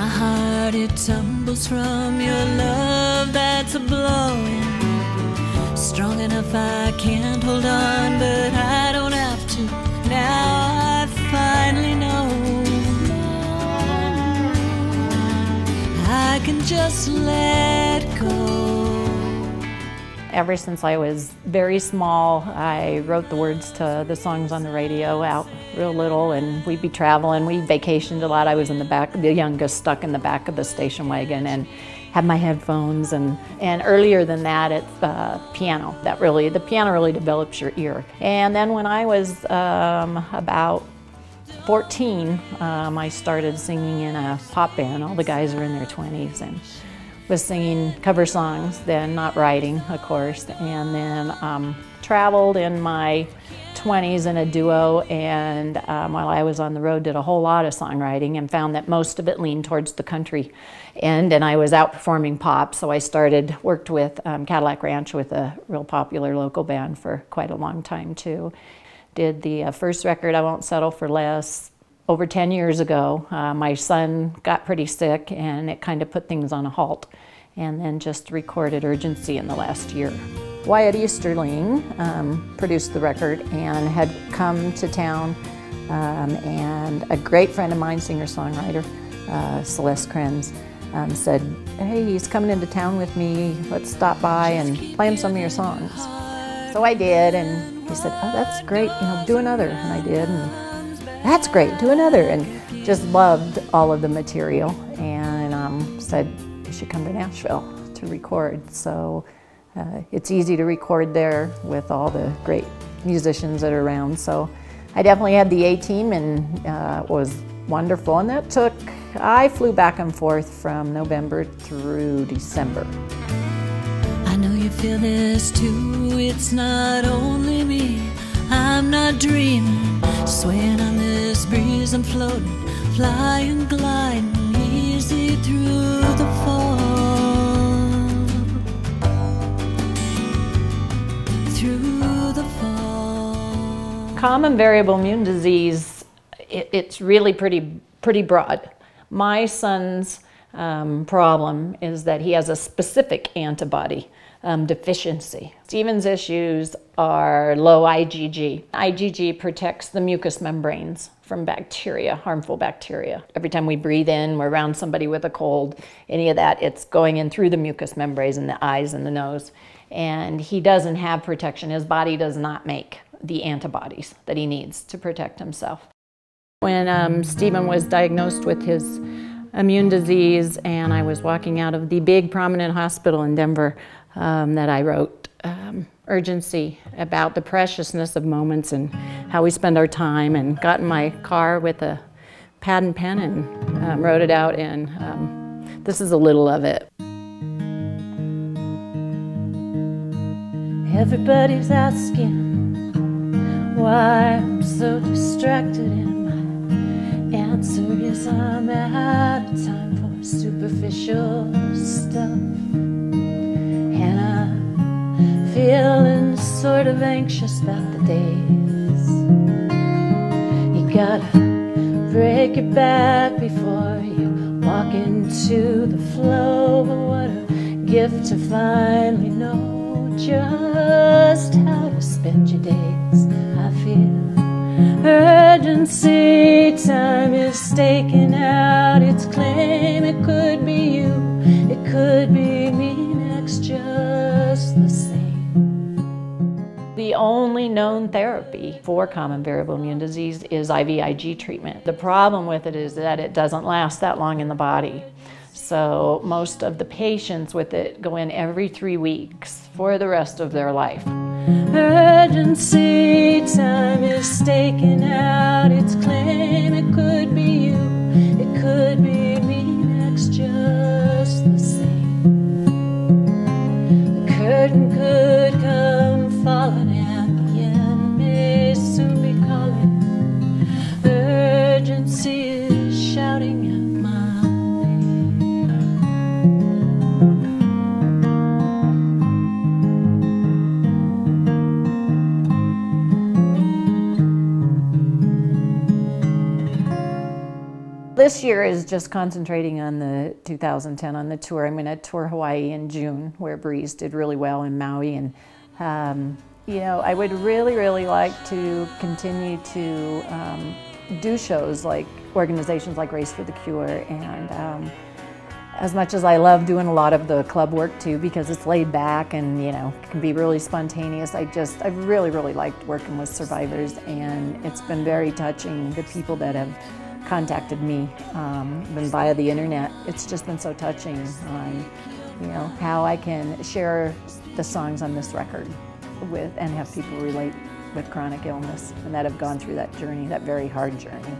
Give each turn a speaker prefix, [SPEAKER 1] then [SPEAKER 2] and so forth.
[SPEAKER 1] My heart, it tumbles from your love that's a-blowing. Strong enough I can't hold on, but I don't have to. Now I finally know I can just let go.
[SPEAKER 2] Ever since I was very small, I wrote the words to the songs on the radio out real little, and we'd be traveling. We vacationed a lot. I was in the back, the youngest, stuck in the back of the station wagon and had my headphones. And earlier than that, it's the piano. The piano really develops your ear. And then when I was about 14, I started singing in a pop band. All the guys were in their 20s and was singing cover songs, then not writing, of course, and then traveled in my 20s in a duo, and while I was on the road did a whole lot of songwriting and found that most of it leaned towards the country end, and I was out performing pop, so I worked with Cadillac Ranch with a real popular local band for quite a long time too. Did the first record, I Won't Settle for Less, over 10 years ago. My son got pretty sick and it kind of put things on a halt, and then just recorded Urgency in the last year. Wyatt Easterling produced the record and had come to town, and a great friend of mine, singer-songwriter, Celeste Krenz, said, hey, he's coming into town with me, let's stop by and play him some of your songs. So I did, and he said, oh, that's great, do another, and I did. And that's great, do another, and just loved all of the material, and said you should come to Nashville to record. So it's easy to record there with all the great musicians that are around. So I definitely had the A-team, and it was wonderful. And that I flew back and forth from November through December.
[SPEAKER 1] I know you feel this too, it's not only me. I'm not dreaming, swaying on this breeze, I'm floating, flying, gliding, easy through the fall. Through the fall.
[SPEAKER 2] Common Variable Immune Disease, it's really pretty broad. My son's problem is that he has a specific antibody deficiency. Stephen's issues are low IgG. IgG protects the mucous membranes from bacteria, harmful bacteria. Every time we breathe in, we're around somebody with a cold, any of that, it's going in through the mucous membranes in the eyes and the nose. And he doesn't have protection. His body does not make the antibodies that he needs to protect himself. When Stephen was diagnosed with his immune disease, and I was walking out of the big prominent hospital in Denver, that I wrote Urgency, about the preciousness of moments and how we spend our time, and got in my car with a pad and pen and wrote it out, and this is a little of it.
[SPEAKER 1] Everybody's asking why I'm so distracted, and my answer is I'm out of time for superficial stuff. And I'm feeling sort of anxious about the days. You gotta break your back before you walk into the flow. But what a gift to finally know just how to spend your days. I feel urgency, time is staking out its claim. It could be you, it could be me next, just the same. The only known therapy for common variable immune disease is IVIG treatment. The problem with it is that it doesn't last that long in the body. So most of the patients with it go in every 3 weeks for the rest of their life. Urgency, time is staking out its claim. It could be you, it could be me next, just the same. The curtain could come falling and the end may soon be calling. Urgency is shouting out my name.
[SPEAKER 2] this year is just concentrating on the 2010 on the tour. I'm going to tour Hawaii in June, where Breeze did really well in Maui, and you know, I would really like to continue to do shows like organizations like Race for the Cure, and as much as I love doing a lot of the club work too, because it's laid back and, you know, can be really spontaneous, I've really liked working with survivors, and it's been very touching, the people that have contacted me even via the internet. It's just been so touching on, you know, how I can share the songs on this record with and have people relate with chronic illness and that have gone through that journey, that very hard journey.